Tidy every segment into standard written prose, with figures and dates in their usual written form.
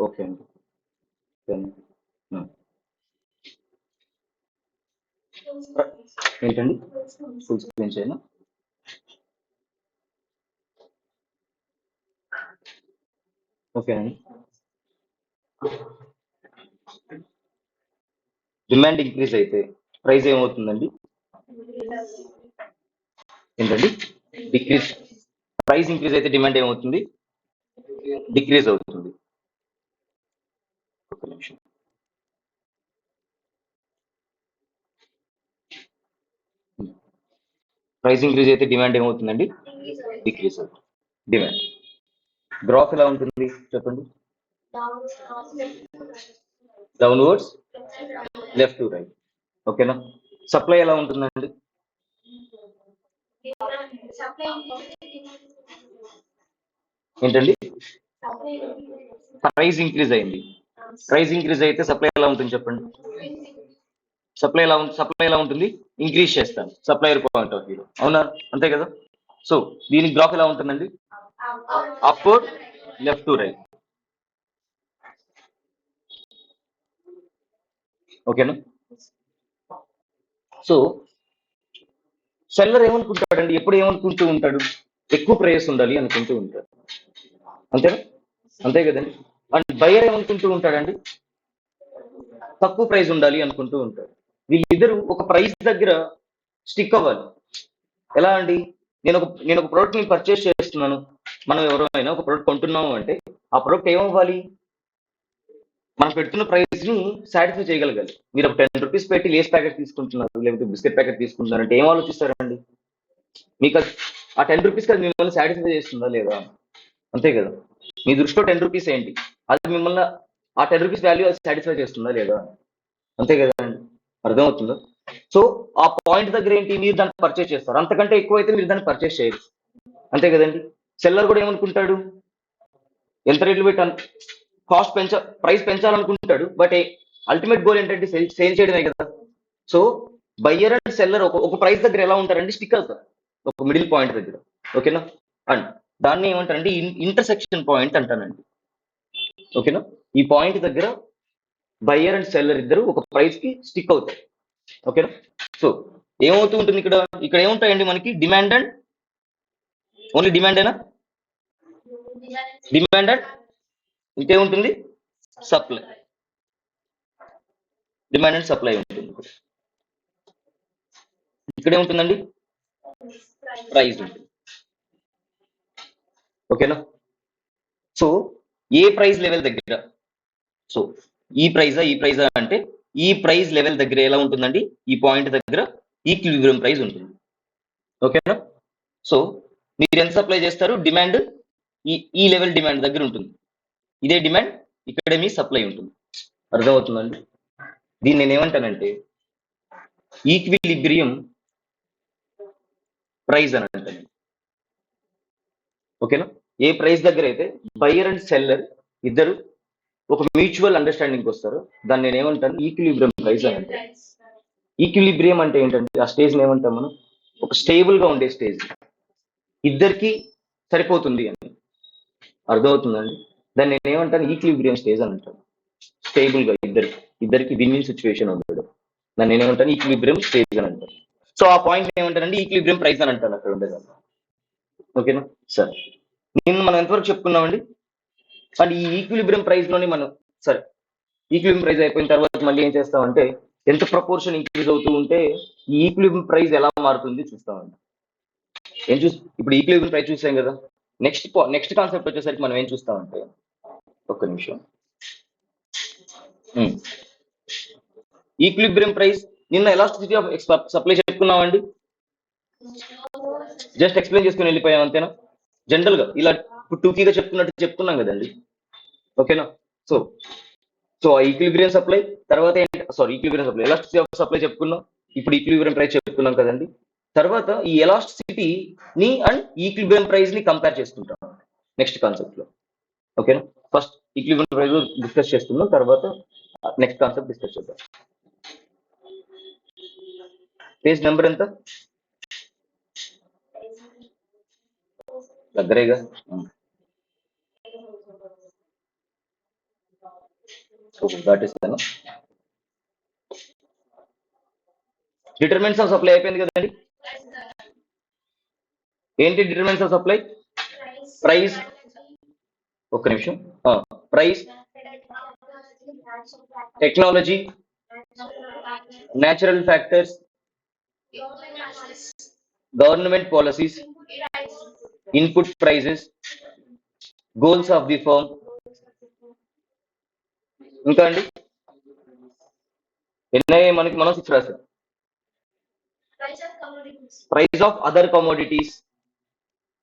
Okay అండి. Okay అండి. ఉమ్. ఏంటండి ఫుల్ స్క్రీన్ చేయనా? ఓకే అండి. డిమాండ్ ఇంక్రీజ్ అయితే ప్రైస్ ఏమవుతుందండి? ఏంటండి? డిక్రీజ్. ప్రైస్ ఇంక్రీజ్ అయితే డిమాండ్ ఏమవుతుంది? డిక్రీజ్ అవుతుంది. ఒక నిమిషం. ప్రైస్ ఇంక్రీజ్ అయితే డిమాండ్ ఏమవుతుందండి? డిక్రీజ్ అవుతుంది. డిమాండ్ గ్రాఫ్ ఎలా ఉంటుంది చెప్పండి? Downwards, left to right. ఓకేనా? సప్లై ఎలా ఉంటుందండి? ఏంటండి? ప్రైస్ ఇంక్రీజ్ అయింది. ప్రైస్ ఇంక్రీజ్ అయితే సప్లై ఎలా ఉంటుంది చెప్పండి? సప్లై ఎలా ఉంటుంది? ఇంక్రీజ్ చేస్తాను సప్లైయర్ పాయింట్ ఆఫ్ వ్యూ. అవునా? అంతే కదా? సో దీని గ్రాఫ్ ఎలా ఉంటుందండి? Upward, left to right. ఓకేనా? సో సెల్లర్ ఏమనుకుంటాడండి? ఎప్పుడు ఏమనుకుంటూ ఉంటాడు? ఎక్కువ ప్రైస్ ఉండాలి అనుకుంటూ ఉంటాడు. అంతేనా? అంతే కదండి. అండ్ బయర్ ఏమనుకుంటూ ఉంటాడండి? తక్కువ ప్రైస్ ఉండాలి అనుకుంటూ ఉంటాడు. వీళ్ళిద్దరూ ఒక ప్రైస్ దగ్గర స్టిక్ అవ్వాలి. ఎలా అండి? నేను ఒక ప్రోడక్ట్ ని పర్చేస్ చేస్తున్నాను. మనం ఎవరైనా ఒక ప్రోడక్ట్ కొంటున్నాము అంటే ఆ ప్రోడక్ట్ ఏమవ్వాలి? మనం పెడుతున్న ప్రైస్ ని సాటిస్ఫై చేయగలగాలి. మీరు ఒక ₹10 పెట్టి లేస్ ప్యాకెట్ తీసుకుంటున్నారు, లేకపోతే బిస్కెట్ ప్యాకెట్ తీసుకుంటున్నారు అంటే ఏం ఆలోచిస్తారండి? మీకు ఆ ₹10 అది మిమ్మల్ని సాటిస్ఫై చేస్తుందా లేదా? అంతే కదా? మీ దృష్టిలో ₹10 ఏంటి? అది మిమ్మల్ని ఆ ₹10 వాల్యూ అది సాటిస్ఫై చేస్తుందా లేదా? అంతే కదండి. అర్థమవుతుందా? సో ఆ పాయింట్ దగ్గర ఏంటి? మీరు దాన్ని పర్చేస్ చేస్తారు. అంతకంటే ఎక్కువ అయితే మీరు దాన్ని పర్చేస్ చేయరు. అంతే కదండి. సెల్లర్ కూడా ఏమనుకుంటాడు? ఎంత రేట్లు పెట్టాను, కాస్ట్ ప్రైస్ పెంచాలనుకుంటాడు. బట్ అల్టిమేట్ గోల్ ఏంటంటే సేల్ చేయడమే కదా. సో బయ్యర్ అండ్ సెల్లర్ ఒక ప్రైస్ దగ్గర ఎలా ఉంటారండి? స్టిక్ అవుతారు ఒక మిడిల్ పాయింట్ దగ్గర. ఓకేనా? అండ్ దాన్ని ఏమంటారంటే ఇంటర్సెక్షన్ పాయింట్ అంటానండి. ఓకేనా? ఈ పాయింట్ దగ్గర బయ్యర్ అండ్ సెల్లర్ ఇద్దరు ఒక ప్రైస్ కి స్టిక్ అవుతారు. ఓకేనా? సో ఏమవుతూ ఉంటుంది ఇక్కడ? ఇక్కడ ఏముంటాయండి మనకి? డిమాండ్ అండ్ ఓన్లీ డిమాండేనా? డిమాండ్ అండ్ ఇంకేముంటుంది? సప్లై. డిమాండ్ అండ్ సప్లై ఉంటుంది. ఇక్కడ ఏముంటుందండి? ప్రైస్ ఉంటుంది. ఓకేనా? సో ఏ ప్రైస్ లెవెల్ దగ్గర, సో ఈ ప్రైజా అంటే ఈ ప్రైస్ లెవెల్ దగ్గర ఎలా ఉంటుందండి? ఈ పాయింట్ దగ్గర ఈక్విలిబ్రియం ప్రైస్ ఉంటుంది. ఓకేనా? సో మీరు ఎంత సప్లై చేస్తారు? డిమాండ్ ఈ లెవెల్ డిమాండ్ దగ్గర ఉంటుంది. ఇదే డిమాండ్, ఇక్కడే మీ సప్లై ఉంటుంది. అర్థమవుతుందండి? దీన్ని నేను ఏమంటానంటే ఈక్విలిబ్రియం ప్రైస్ అని అంటాను. ఓకేనా? ఏ ప్రైస్ దగ్గర అయితే బయ్యర్ అండ్ సెల్లర్ ఇద్దరు ఒక మ్యూచువల్ అండర్స్టాండింగ్ వస్తారు, దాన్ని నేను ఏమంటాను? ఈక్విలిబ్రియం ప్రైస్ అని అంటాను. ఈక్విలిబ్రియం అంటే ఏంటంటే ఆ స్టేజ్ ఏమంటాం మనం? ఒక స్టేబుల్ గా ఉండే స్టేజ్, ఇద్దరికి సరిపోతుంది అని. అర్థమవుతుందండి? దాన్ని నేను ఏమంటాను? ఈక్విలిబ్రియం స్టేజ్ అని అంటాను. స్టేబుల్ గా ఇద్దరికి విన్ విన్ సిచ్యువేషన్ ఉండడం, దాన్ని నేను ఏమంటాను? ఈక్విలిబ్రియం స్టేజ్ అని అంటాను. సో ఆ పాయింట్ ఏమంటానండి? ఈక్విలిబ్రియం ప్రైస్ అని అంటాను అక్కడ ఉండేదాన్ని. ఓకేనా? సరే, నిన్న మనం ఎంతవరకు చెప్పుకున్నామండి? అండ్ ఈ ఈక్విలిబ్రియం ప్రైస్ లోని మనం, సరే, ఈక్విలిబ్రియం ప్రైస్ అయిపోయిన తర్వాత మళ్ళీ ఏం చేస్తామంటే ఎంత ప్రపోర్షన్ ఇంక్రీజ్ అవుతూ ఉంటే ఈ ఈక్విలిబ్రియం ప్రైస్ ఎలా మారుతుంది చూస్తామండి. ఇప్పుడు ఈక్విలిబ్రియం ప్రైస్ చూసాం కదా. నెక్స్ట్ కాన్సెప్ట్ వచ్చేసరికి మనం ఏం చూస్తామంటే, ఒక్క నిమిషం. ఈక్విలిబ్రియం ప్రైస్ నిన్న ఎలాస్టిసిటీ ఆఫ్ సప్లై చెప్పుకున్నామండి. జస్ట్ ఎక్స్ప్లెయిన్ చేసుకుని వెళ్ళిపోయాం అంతేనా? జనరల్ గా ఇలా టూకీగా చెప్పుకున్నట్టు చెప్పుకున్నాం కదండి. ఓకేనా? సో సో ఈక్విలిబ్రియం సప్లై తర్వాత equilibrium supply, elasticity of supply చెప్పుకున్నాం. ఇప్పుడు ఈక్విలిబ్రియం ప్రైస్ చెప్పుకున్నాం కదండి. తర్వాత ఈ ఎలాస్టిసిటీ ని అండ్ ఈక్విలిబ్రియం ప్రైస్ ని కంపేర్ చేసుకుంటాం నెక్స్ట్ కాన్సెప్ట్ లో. ఓకేనా? ఫస్ట్ ఈక్విలిబ్రియం ప్రైస్ డిస్కస్ చేస్తున్నాం, తర్వాత నెక్స్ట్ కాన్సెప్ట్ డిస్కస్ చేద్దాం. పేజ్ నెంబర్ ఎంత? దగ్గరేగా. దాటిస్తాను. డిటర్మినెంట్స్ ఆఫ్ సప్లై అయిపోయింది కదండి. ఏంటి డిటర్మినెంట్స్ ఆఫ్ సప్లై? ప్రైస్, ఒక్క నిమిషం. Price, technology, natural factors, government policies, input prices, goals of the firm. ఇంకా అండి ఎన్నయ్యే మనకి? మనం 6 రాసాం. Price of other commodities.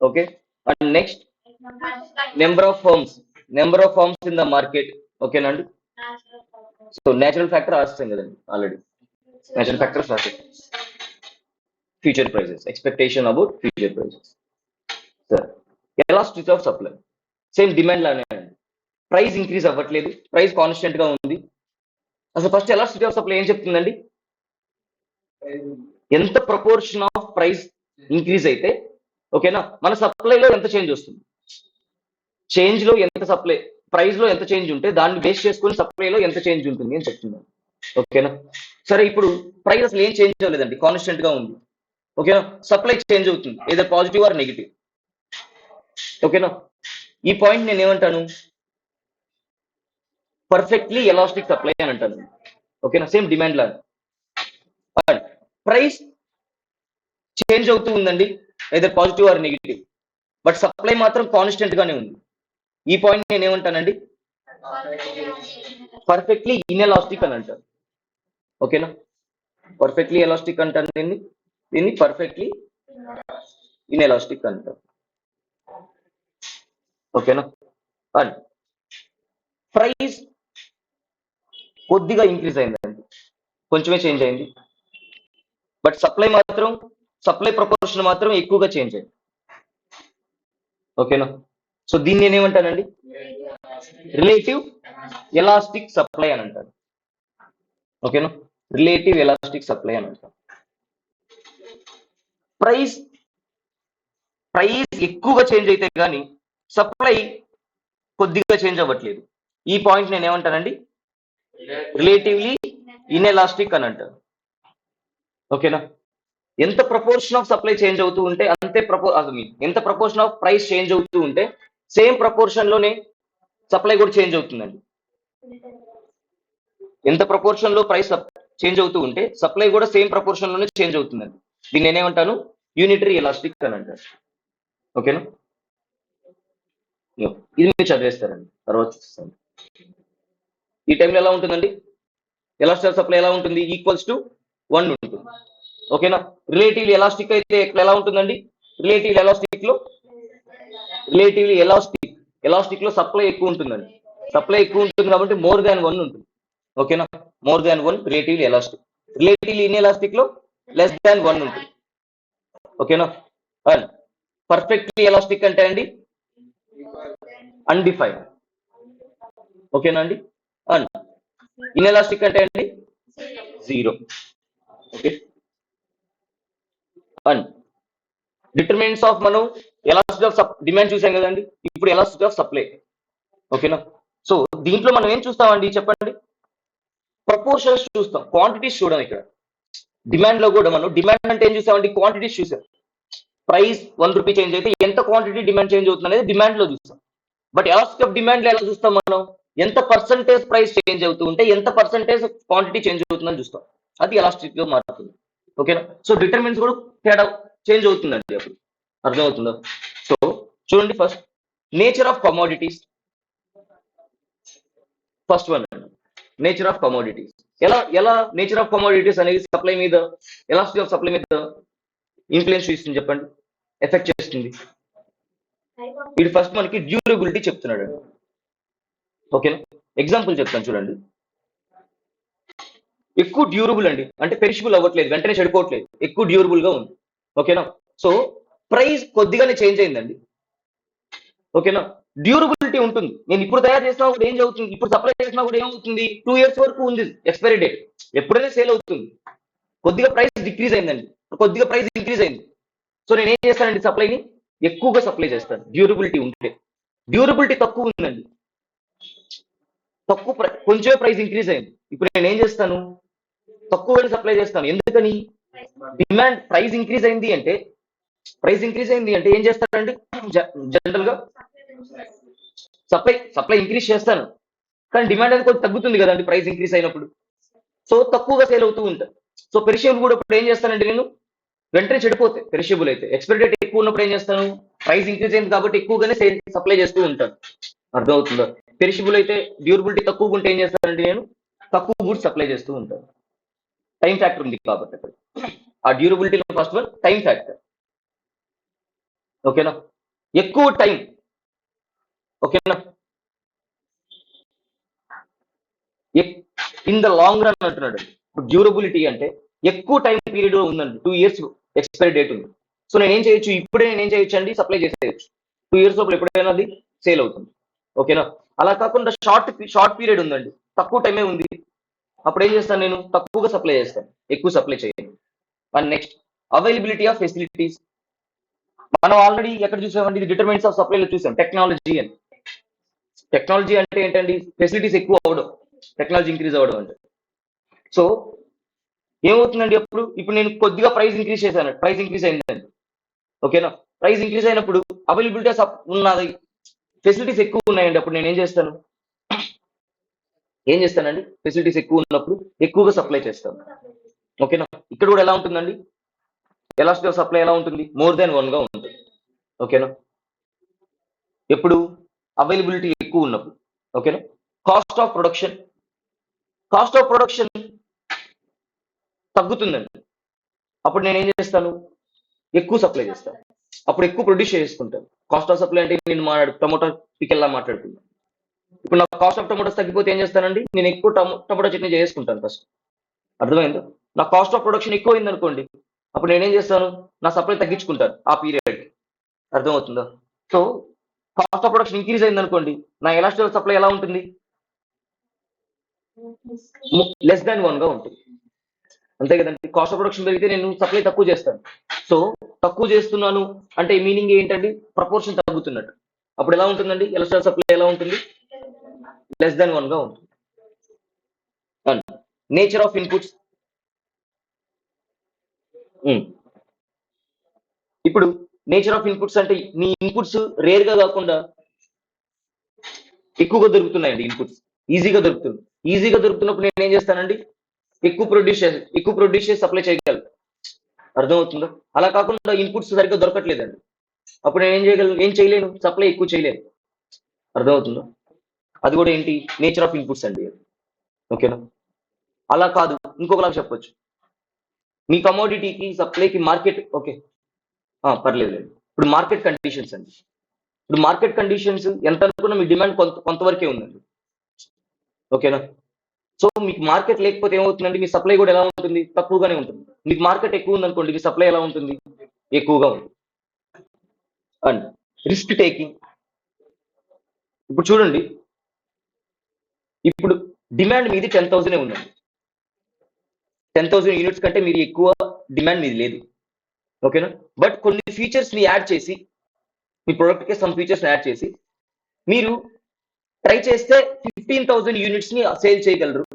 Okay, and next number of firms in the market. ఓకేనండి. సో నేచురల్ ఫ్యాక్టర్ రాస్తాం కదండి ఆల్రెడీ. నేచురల్ ఫ్యాక్టర్స్ రాస్తాం. Future prices, expectation about future prices. Sir elasticity of supply same demand లానే అండి. ప్రైస్ ఇంక్రీజ్ అవ్వట్లేదు, price constant గా ఉంది. అసలు ఫస్ట్ ఎలాస్టిసిటీ ఆఫ్ సప్లై ఏం చెప్తుందండి? ఎంత ప్రపోర్షన్ ఆఫ్ ప్రైస్ ఇంక్రీజ్ అయితే ఓకేనా మన సప్లైలో ఎంత చేంజ్ వస్తుంది, చేంజ్ లో ఎంత సప్లై, ప్రైస్ లో ఎంత చేంజ్ ఉంటే దాన్ని బేస్ చేసుకుని సప్లైలో ఎంత చేంజ్ ఉంటుంది అని చెప్తున్నాను. ఓకేనా. సరే, ఇప్పుడు ప్రైస్ అసలు ఏం చేంజ్ అవ్వలేదండి, కాన్స్టెంట్ గా ఉంది. ఓకేనా. సప్లై చేంజ్ అవుతుంది, ఏదో పాజిటివ్ ఆర్ నెగిటివ్. ఓకేనా. ఈ పాయింట్ నేను ఏమంటాను? పర్ఫెక్ట్లీ ఎలాస్టిక్ సప్లై అని అంటాను. ఓకేనా. సేమ్ డిమాండ్ లా ప్రైస్ చేంజ్ అవుతూ ఉందండి, ఏదో positive or negative, but supply మాత్రం కాన్స్టెంట్ గానే ఉంది. ఈ పాయింట్ నేను ఏమంటానండి? పర్ఫెక్ట్లీ ఇన్ఎలాస్టిక్ అని అంటారు. ఓకేనా. పర్ఫెక్ట్లీ ఎలాస్టిక్ అంటాను దీన్ని పర్ఫెక్ట్లీ ఇన్ఎలాస్టిక్ అంటారు. ఓకేనా. అండ్ ప్రైస్ కొద్దిగా ఇంక్రీజ్ అయిందండి, కొంచెమే చేంజ్ అయింది, బట్ సప్లై ప్రపోర్షన్ మాత్రం ఎక్కువగా చేంజ్ అయింది. ఓకేనా. సో దీన్ని నేనేమంటానండి? రిలేటివ్ ఎలాస్టిక్ సప్లై అని అంటారు. ఓకేనా. రిలేటివ్ ఎలాస్టిక్ సప్లై అని అంటారు. ప్రైస్ ఎక్కువగా చేంజ్ అయితే కానీ సప్లై కొద్దిగా చేంజ్ అవ్వట్లేదు. ఈ పాయింట్ నేను ఏమంటానండి? రిలేటివ్లీ ఇన్ఎలాస్టిక్ అని అంటారు. ఓకేనా. ఎంత ప్రపోర్షన్ ఆఫ్ సప్లై చేంజ్ అవుతూ ఉంటే ఎంత ప్రపోర్షన్ ఆఫ్ ప్రైస్ చేంజ్ అవుతూ ఉంటే సేమ్ ప్రపోర్షన్ లోనే సప్లై కూడా చేంజ్ అవుతుందండి. ఎంత ప్రపోర్షన్ లో ప్రైస్ చేంజ్ అవుతూ ఉంటే సప్లై కూడా సేమ్ ప్రపోర్షన్ లోనే చేంజ్ అవుతుందండి. దీన్ని నేనేమంటాను? యూనిటరీ ఎలాస్టిక్ అని అంటారు. ఓకేనా. ఇది మీరు చదివేస్తారండి, తర్వాత చూస్తాను. ఈ టైంలో ఎలా ఉంటుందండి? ఎలాస్టిక్ సప్లై ఎలా ఉంటుంది? ఈక్వల్స్ టు 1 ఉంటుంది. ఓకేనా. రిలేటివ్లీ ఎలాస్టిక్ అయితే ఎలా ఉంటుందండి? రిలేటివ్లీ ఎలాస్టిక్ లో సప్లై ఎక్కువ ఉంటుందండి. సప్లై ఎక్కువ ఉంటుంది కాబట్టి మోర్ దాన్ 1 ఉంటుంది. ఓకేనా. More than 1 relatively elastic. Relatively inelastic లో లెస్ దాన్ 1 ఉంటుంది. ఓకేనా. అండ్ పర్ఫెక్ట్లీ ఎలాస్టిక్ అంటే అండి అన్డిఫైన్డ్. ఓకేనా అండి. అండ్ ఇన్ఎలాస్టిక్ అంటే అండి 0. ఓకే. అండ్ డిటర్మినెంట్స్ ఆఫ్ మనం ఎలాస్టిక్ ఆఫ్ డిమాండ్ చూసాం కదండి, ఇప్పుడు ఎలాస్టిక్ ఆఫ్ సప్లై. ఓకేనా. సో దీంట్లో మనం ఏం చూస్తామండి చెప్పండి? ప్రపోర్షన్స్ చూస్తాం, క్వాంటిటీస్ చూడం. ఇక్కడ డిమాండ్ లో కూడా మనం డిమాండ్ అంటే ఏం చూసామండి? క్వాంటిటీస్ చూసాం. ప్రైస్ 1 రూపీ చేంజ్ అయితే ఎంత క్వాంటిటీ డిమాండ్ చేంజ్ అవుతుంది అనేది డిమాండ్ లో చూస్తాం. బట్ ఎలాస్టిక్ ఆఫ్ డిమాండ్ లో ఎలా చూస్తాం మనం? ఎంత పర్సంటేజ్ ప్రైస్ చేంజ్ అవుతూ ఉంటే ఎంత పర్సంటేజ్ క్వాంటిటీ చేంజ్ అవుతుందని చూస్తాం. అది ఎలాస్టిక్ గా మారుతుంది. ఓకేనా. సో డిటర్మినెంట్స్ కూడా తేడా చేంజ్ అవుతుందండి అప్పుడు. అర్థమవుతుందా? సో చూడండి, first nature of commodities. First one nature of commodities. ఎలా నేచర్ ఆఫ్ కమోడిటీస్ అనేది సప్లై మీద, ఎలాస్టిక్ ఆఫ్ సప్లై మీద ఇన్ఫ్లుయెన్స్ చూస్తుంది చెప్పండి, ఎఫెక్ట్ చేస్తుంది. ఇది ఫస్ట్ మనకి డ్యూరబిలిటీ చెప్తున్నాడు. ఓకేనా. ఎగ్జాంపుల్ చెప్తాను చూడండి. ఎక్కువ డ్యూరబుల్ అండి, అంటే పెరిషబుల్ అవ్వట్లేదు, వెంటనే చెడిపోవట్లేదు, ఎక్కువ డ్యూరబుల్ గా ఉంది. ఓకేనా. సో ప్రైస్ కొద్దిగానే చేంజ్ అయిందండి. ఓకేనా. డ్యూరబిలిటీ ఉంటుంది. నేను ఇప్పుడు తయారు చేసినా కూడా ఏం అవుతుంది, ఇప్పుడు సప్లై చేసినా కూడా ఏమవుతుంది, 2 years వరకు ఉంది ఎక్స్పైరీ డేట్, ఎప్పుడైనా సేల్ అవుతుంది. కొద్దిగా ప్రైస్ డిక్రీజ్ అయిందండి, కొద్దిగా ప్రైస్ ఇంక్రీజ్ అయింది. సో నేను ఏం చేస్తానండి? సప్లైని ఎక్కువగా సప్లై చేస్తాను డ్యూరబిలిటీ ఉంటే. డ్యూరబిలిటీ తక్కువ ఉందండి, కొంచెమే ప్రైస్ ఇంక్రీజ్ అయింది. ఇప్పుడు నేను ఏం చేస్తాను, తక్కువ సప్లై చేస్తాను. ఎందుకని? డిమాండ్ ప్రైస్ ఇంక్రీజ్ అయింది అంటే ఏం చేస్తానండి, జనరల్ గా సప్లై ఇంక్రీజ్ చేస్తాను, కానీ డిమాండ్ అనేది కొంచెం తగ్గుతుంది కదండి ప్రైస్ ఇంక్రీజ్ అయినప్పుడు. సో తక్కువగా సేల్ అవుతూ ఉంటాయి. సో పెరిషబుల్ కూడా ఇప్పుడు ఏం చేస్తానండి నేను, వెంటనే చెడిపోతాయి. పెరిషబుల్ అయితే ఎక్స్పైరీ డేట్ ఎక్కువ ఉన్నప్పుడు ఏం చేస్తాను, ప్రైస్ ఇంక్రీజ్ అయింది కాబట్టి ఎక్కువగానే సప్లై చేస్తూ ఉంటాను. అర్థమవుతుందా? పెరిషబుల్ అయితే డ్యూరబిలిటీ తక్కువగా ఉంటే ఏం చేస్తానండి నేను, తక్కువ గూడ్స్ సప్లై చేస్తూ ఉంటాను. టైం ఫ్యాక్టర్ ఉంది కాబట్టి అక్కడ. ఆ డ్యూరబిలిటీలో ఫస్ట్ వన్ టైం ఫ్యాక్టర్. ఓకేనా? ఎక్కువ టైం. ఓకేనా? ఇన్ ద లాంగ్ రన్ అంటున్నాడు. డ్యూరబిలిటీ అంటే ఎక్కువ టైం పీరియడ్ ఉందండి, 2 years ఎక్స్పైరీ డేట్ ఉంది. సో నేనేం చేయొచ్చు, ఇప్పుడే నేనేం చేయొచ్చు అండి, సప్లై చేసేయచ్చు. 2 years లోపల ఎప్పుడైనా అది సేల్ అవుతుంది. ఓకేనా? అలా కాకుండా షార్ట్ పీరియడ్ ఉందండి, తక్కువ టైమే ఉంది, అప్పుడు ఏం చేస్తాను నేను, తక్కువగా సప్లై చేస్తాను, ఎక్కువ సప్లై చేయను. And next availability of facilities. మనం ఆల్రెడీ ఎక్కడ చూసామండి, ఇది డిటర్మినెంట్స్ ఆఫ్ సప్లైలో చూసాం, టెక్నాలజీ అని. టెక్నాలజీ అంటే ఏంటండి, ఫెసిలిటీస్ ఎక్కువ అవ్వడం, టెక్నాలజీ ఇంక్రీజ్ అవ్వడం అంటే. సో ఏమవుతుందండి, ఇప్పుడు నేను కొద్దిగా ప్రైస్ ఇంక్రీజ్ చేశాను, ప్రైస్ ఇంక్రీజ్ అయిందండి. ఓకేనా? ప్రైస్ ఇంక్రీజ్ అయినప్పుడు అవైలబిలిటీ ఉన్నది, ఫెసిలిటీస్ ఎక్కువ ఉన్నాయండి, అప్పుడు నేను ఏం చేస్తానండి, ఫెసిలిటీస్ ఎక్కువ ఉన్నప్పుడు ఎక్కువగా సప్లై చేస్తాను. ఓకేనా? ఇక్కడ కూడా ఎలా ఉంటుందండి, ఎలాస్టిక్ సప్లై ఎలా ఉంటుంది, మోర్ దెన్ 1 గా ఉంటుంది. ఓకేనా? ఎప్పుడు అవైలబిలిటీ ఎక్కువ ఉన్నప్పుడు. ఓకేనా? కాస్ట్ ఆఫ్ ప్రొడక్షన్ తగ్గుతుందండి, అప్పుడు నేను ఏం చేస్తాను, ఎక్కువ సప్లై చేస్తాను, అప్పుడు ఎక్కువ ప్రొడ్యూస్ చేసుకుంటాను. కాస్ట్ ఆఫ్ సప్లై అంటే నేను టమోటా పికెల్లా మాట్లాడుతున్నాను. ఇప్పుడు నా కాస్ట్ ఆఫ్ టమోటాస్ తగ్గిపోతే ఏం చేస్తానండి, నేను ఎక్కువ టమోటా చట్నీ చేసుకుంటాను ఫస్ట్. అర్థమైందా? నా కాస్ట్ ఆఫ్ ప్రొడక్షన్ ఎక్కువ అయింది అనుకోండి, అప్పుడు నేనేం చేస్తాను, నా సప్లై తగ్గించుకుంటాను ఆ పీరియడ్. అర్థమవుతుందా? So cost of production increase అయింది అనుకోండి, నా ఎలాస్టిక్ సప్లై ఎలా ఉంటుంది, లెస్ దాన్ 1 గా ఉంటుంది. అంతే కదండి. కాస్ట్ ఆఫ్ ప్రొడక్షన్ పెరిగితే నేను సప్లై తక్కువ చేస్తాను. సో తక్కువ చేస్తున్నాను అంటే మీనింగ్ ఏంటండి, ప్రపోర్షన్ తగ్గుతున్నట్టు. అప్పుడు ఎలా ఉంటుందండి, ఎలక్ట్రికల్ సప్లై ఎలా ఉంటుంది, లెస్ దాన్ 1 గా ఉంటుంది. And nature of inputs. ఇప్పుడు నేచర్ ఆఫ్ ఇన్పుట్స్ అంటే మీ ఇన్పుట్స్ రేర్ గా కాకుండా ఎక్కువగా దొరుకుతున్నాయండి. ఇన్పుట్స్ ఈజీగా దొరుకుతున్నప్పుడు నేను ఏం చేస్తానండి, ఎక్కువ ప్రొడ్యూస్ చేసి సప్లై చేయగలను. అర్థమవుతుందా? అలా కాకుండా ఇన్పుట్స్ సరిగ్గా దొరకట్లేదండి, అప్పుడు నేను ఏం చేయలేను, సప్లై ఎక్కువ చేయలేను. అర్థమవుతుందా? అది కూడా ఏంటి, నేచర్ ఆఫ్ ఇన్పుట్స్ అండి. ఓకేనా? అలా కాదు, ఇంకొకలా చెప్పొచ్చు, మీ కమోడిటీకి సప్లైకి మార్కెట్. ఓకే, పర్లేదు. ఇప్పుడు మార్కెట్ కండిషన్స్ అండి. ఇప్పుడు మార్కెట్ కండిషన్స్ ఎంత అనుకున్నా మీ డిమాండ్ కొంతవరకే ఉందండి. ఓకేనా? సో మీకు మార్కెట్ లేకపోతే ఏమవుతుందండి, మీ సప్లై కూడా ఎలా ఉంటుంది, తక్కువగానే ఉంటుంది. మీకు మార్కెట్ ఎక్కువ ఉందనుకోండి, మీ సప్లై ఎలా ఉంటుంది, ఎక్కువగా ఉంటుంది. And risk taking. ఇప్పుడు చూడండి, ఇప్పుడు డిమాండ్ మీది 10,000 ఉందండి, 10,000 యూనిట్స్ కంటే మీరు ఎక్కువ డిమాండ్ మీది లేదు. ఓకేనా? బట్ కొన్ని ఫీచర్స్ ని యాడ్ చేసి, మీ ప్రొడక్ట్ కి సమ్ ఫీచర్స్ యాడ్ చేసి మీరు ట్రై చేస్తే 15,000 యూనిట్స్ ని సేల్ చేయగలరు.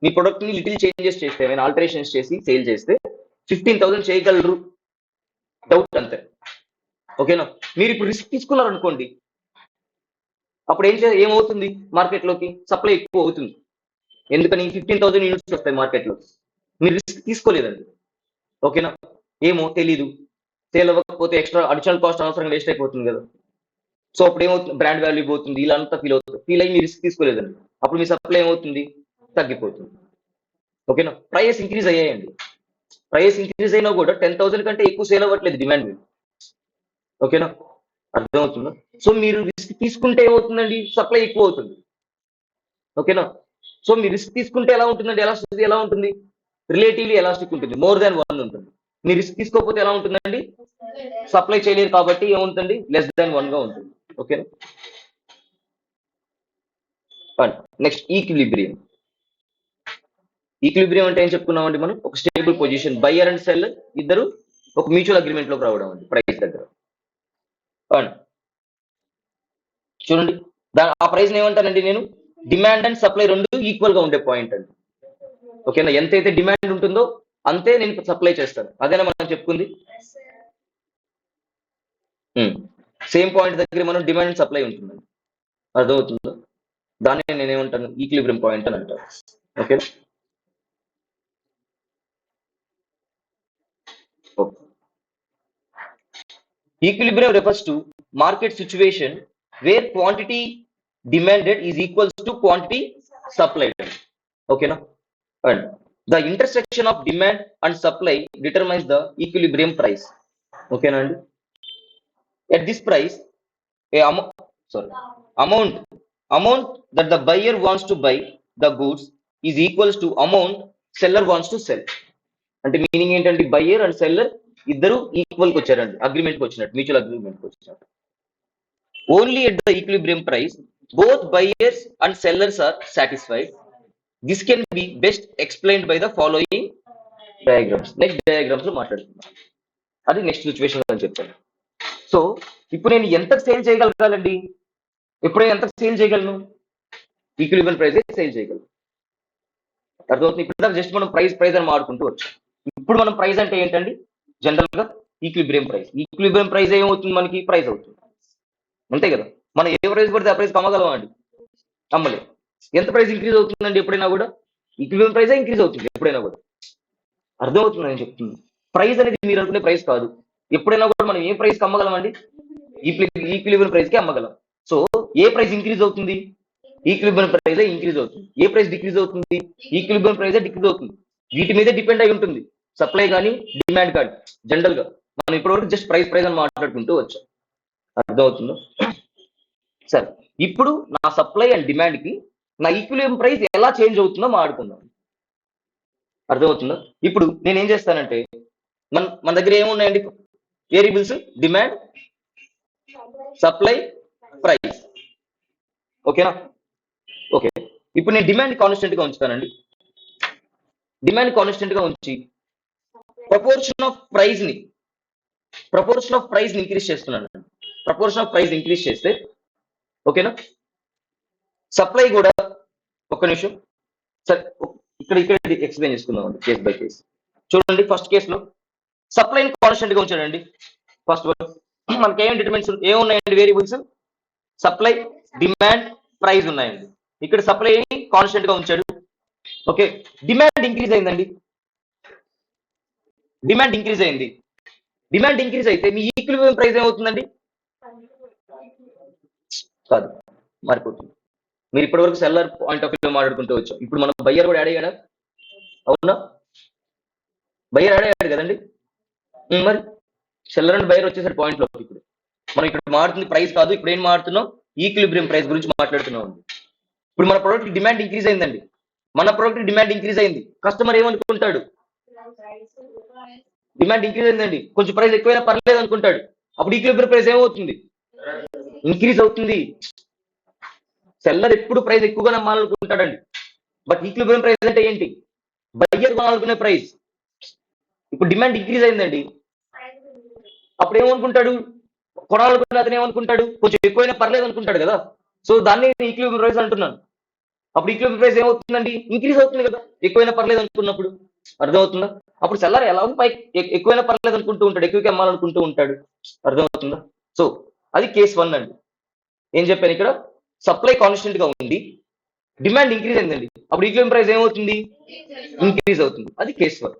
మీ ప్రొడక్ట్ ని లిటిల్ చేంజెస్ చేస్తే, ఏమైనా ఆల్టరేషన్స్ చేసి సేల్ చేస్తే 15,000 చేయగలరు. డౌట్ అంతే. ఓకేనా? మీరు ఇప్పుడు రిస్క్ తీసుకున్నారనుకోండి, అప్పుడు ఏమవుతుంది, మార్కెట్ లోకి సప్లై ఎక్కువ అవుతుంది. ఎందుకని, 15,000 యూనిట్స్ వస్తాయి మార్కెట్ లో, మీరు రిస్క్ తీసుకోలేదండి. ఓకేనా? ఏమో తెలీదు, సేల్ అవ్వకపోతే ఎక్స్ట్రా అడిషనల్ కాస్ట్ అనవసరంగా వేస్ట్ అయిపోతుంది కదా. సో అప్పుడు ఏమవుతుంది, బ్రాండ్ వాల్యూ పోతుంది, ఇలా అంతా ఫీల్ అయ్యి మీరు రిస్క్ తీసుకోలేదండి, అప్పుడు మీ సప్లై ఏమవుతుంది, తగ్గిపోతుంది. ఓకేనా? ప్రైస్ ఇంక్రీజ్ అయ్యాయండి, ప్రైస్ ఇంక్రీజ్ అయినా కూడా 10,000 కంటే ఎక్కువ సేల్ అవ్వట్లేదు డిమాండ్ మీద. ఓకేనా? అర్థమవుతుందా? సో మీరు రిస్క్ తీసుకుంటే ఏమవుతుందండి, సప్లై ఎక్కువ అవుతుంది. ఓకేనా? సో మీరు రిస్క్ తీసుకుంటే ఎలా ఉంటుందండి, ఎలాస్టిసిటీ ఎలా ఉంటుంది, రిలేటివ్లీ ఎలాస్టిక్ ఉంటుంది, మోర్ దాన్ 1 ఉంటుంది. మీరు రిస్క్ తీసుకోకపోతే ఎలా ఉంటుందండి, సప్లై చేయలేరు కాబట్టి ఏముంటుంది, లెస్ దాన్ 1 గా ఉంటుంది. ఓకేనా? Next equilibrium. ఈక్విలిబ్రియం అంటే ఏం చెప్పుకున్నామండి మనం, ఒక stable position, buyer and cell ఇద్దరు ఒక మ్యూచువల్ అగ్రిమెంట్ లోకి రావడం అండి, ప్రైస్ దగ్గర. చూడండి, ఆ ప్రైస్ ఏమంటానండి నేను, డిమాండ్ అండ్ సప్లై రెండు ఈక్వల్ గా ఉండే పాయింట్ అండి. ఓకేనా, ఎంతైతే డిమాండ్ ఉంటుందో అంతే నేను సప్లై చేస్తాను. అదేనా మనం చెప్పుకుంది. సేమ్ పాయింట్ దగ్గర మనం డిమాండ్ అండ్ సప్లై ఉంటుందండి. అర్థమవుతుందో, దాన్ని నేనేమంటాను, ఈక్విలిబ్రియం పాయింట్ అని అంటాను. Okay, equilibrium refers to market situation where quantity demanded is equals to quantity supplied. ఓకేనా, and the intersection of demand and supply determines the equilibrium price. ఓకేనా అండి. At this price, a amount that the buyer wants to buy the goods is equals to amount seller wants to sell. అంటే meaning ఏంటంటే buyer and seller ఇద్దరు equal కి వచ్చారండి, agreement కి వచ్చినట్టు, mutual agreement కి వచ్చినట్టు. Only at the equilibrium price both buyers and sellers are satisfied. This can be best explained by the following diagrams. Next diagrams లో మాట్లాడుతున్నాం, అది నెక్స్ట్ సిచ్యువేషన్ అని చెప్తాను. సో ఇప్పుడు నేను ఎంత సేల్ చేయగలగాలండి, ఎప్పుడైనా ఎంత సేల్ చేయగలను, ఈక్విలిబ్రియం ప్రైస్ సేల్ చేయగలను. అర్థమవుతుంది. ఇప్పుడు జస్ట్ మనం ప్రైస్ అని మాడుకుంటూ వచ్చాం. ఇప్పుడు మనం ప్రైస్ అంటే ఏంటండి, జనరల్ గా ఈక్విలిబ్రియం ప్రైస్. ఈక్విలిబ్రియం ప్రైస్ ఏమవుతుంది, మనకి ప్రైస్ అవుతుంది, అంతే కదా. మనం ఏ ప్రైస్ పడితే ఆ ప్రైస్ అమ్మగలమా అండి, అమ్మలేదు. ఎంత ప్రైస్ ఇంక్రీజ్ అవుతుందండి ఎప్పుడైనా కూడా, ఈక్విలిబ్రియం ప్రైస్ ఇంక్రీజ్ అవుతుంది ఎప్పుడైనా కూడా. అర్థమవుతుంది నేను చెప్తుంది. ప్రైస్ అనేది మీరు అనుకునే ప్రైస్ కాదు. ఎప్పుడైనా కూడా మనం ఏ ప్రైస్ కి అమ్మగలమండి, ఈక్విలిబ్రియం ప్రైస్ కి అమ్మగలం. సో ఏ ప్రైస్ ఇంక్రీజ్ అవుతుంది, ఈక్విలిబ్రియం ప్రైస్ ఇంక్రీజ్ అవుతుంది. ఏ ప్రైస్ డిక్రీజ్ అవుతుంది, ఈక్విలిబ్రియం ప్రైస్ డిక్రీజ్ అవుతుంది. వీటి మీదే డిపెండ్ అయి ఉంటుంది సప్లై కానీ డిమాండ్ కానీ. జనరల్ గా మనం ఇప్పటివరకు జస్ట్ ప్రైస్ అని మాట్లాడుకుంటూ వచ్చాం. అర్థమవుతుందో. సరే, ఇప్పుడు నా సప్లై అండ్ డిమాండ్ కి నా ఈక్విలిబ్రియం ప్రైస్ ఎలా చేంజ్ అవుతుందో మాట్లాడుకుందాం. అర్థమవుతుందా. ఇప్పుడు నేను ఏం చేస్తానంటే, మన దగ్గర ఏమున్నాయండి వేరియబుల్స్, డిమాండ్, సప్లై, ప్రైస్. ఓకేనా. ఓకే, ఇప్పుడు నేను డిమాండ్ కాన్స్టెంట్ గా ఉంచుతానండి. డిమాండ్ కాన్స్టెంట్ గా ఉంచి ప్రపోర్షన్ ఆఫ్ ప్రైస్ ని ఇంక్రీజ్ చేస్తున్నాను. ప్రపోర్షన్ ఆఫ్ ప్రైస్ ఇంక్రీజ్ చేస్తే, ఓకేనా, సప్లై కూడా, ఒక్క నిమిషం, సరే ఇక్కడ ఎక్స్ప్లెయిన్ చేసుకుందాం కేస్ బై కేస్. చూడండి, ఫస్ట్ కేసులో సప్లై కాన్స్టెంట్ గా ఉంచాడండి. ఫస్ట్ మనకి ఏమున్నాయండి వేరియబుల్స్, సప్లై, డిమాండ్, ప్రైస్ ఉన్నాయండి. ఇక్కడ సప్లై కాన్స్టెంట్ గా ఉంచాడు. ఓకే, డిమాండ్ ఇంక్రీజ్ అయిందండి. డిమాండ్ ఇంక్రీజ్ అయితే మీ ఈక్విలిబ్రియం ప్రైస్ ఏమవుతుందండి, కాదు, మారిపోతుంది. మీరు ఇప్పటివరకు సెల్లర్ పాయింట్ ఆఫ్ వ్యూ మాట్లాడుకుంటూ వచ్చాం. ఇప్పుడు మనం బయ్యర్ కూడా యాడ్ అయ్యాడా, అవునా, బయ్యర్ యాడ్ అయ్యాడు కదండి. మరి సెల్లర్ అండ్ బయ్యర్ వచ్చేసరి పాయింట్ లో ఇప్పుడు మనం ఇక్కడ మాడుతుంది ప్రైస్ కాదు, ఇప్పుడు ఏం మాడుతున్నాం, ఈక్విలిబ్రియం ప్రైస్ గురించి మాట్లాడుతున్నాం. ఇప్పుడు మన ప్రోడక్ట్ డిమాండ్ ఇంక్రీజ్ అయిందండి, అయింది. కస్టమర్ ఏమనుకుంటాడు, డిమాండ్ ఇంక్రీజ్ అయిందండి, కొంచెం ప్రైస్ ఎక్కువైనా పర్లేదు అనుకుంటాడు. అప్పుడు ఈక్విలిబ్రియం ప్రైస్ ఏమవుతుంది, ఇంక్రీజ్ అవుతుంది. సెల్లర్ ఎప్పుడు ప్రైస్ ఎక్కువగా నమ్మాలనుకుంటాడండి. బట్ ఈక్విలిబ్రియం ప్రైస్ అంటే ఏంటి, బయ్యర్ కొనాలనుకునే ప్రైస్. ఇప్పుడు డిమాండ్ ఇంక్రీజ్ అయిందండి, అప్పుడు ఏమనుకుంటాడు, కొనాలనుకున్న అతను ఏమనుకుంటాడు, కొంచెం ఎక్కువైనా పర్లేదు అనుకుంటాడు కదా. సో దాన్ని ఈక్విలిబ్రియం ప్రైస్ అంటున్నాను. అప్పుడు ఈక్విలిబ్రియం ప్రైస్ ఏమవుతుందండి, ఇంక్రీజ్ అవుతుంది కదా, ఎక్కువైనా పర్లేదు అనుకున్నప్పుడు. అర్థమవుతుందా. అప్పుడు సెల్లర్ ఎలా ఎక్కువైనా పర్లేదు అనుకుంటూ ఉంటాడు, ఎక్కువగా అమ్మాలనుకుంటూ ఉంటాడు. అర్థమవుతుందా. సో అది కేస్ 1 అండి. ఏం చెప్పాను ఇక్కడ, సప్లై కాన్స్టెంట్ గా ఉంది, డిమాండ్ ఇంక్రీజ్ అయిందండి, అప్పుడు ఈక్విలిబ్రియం ప్రైస్ ఏమవుతుంది, ఇంక్రీజ్ అవుతుంది. అది కేస్ 1.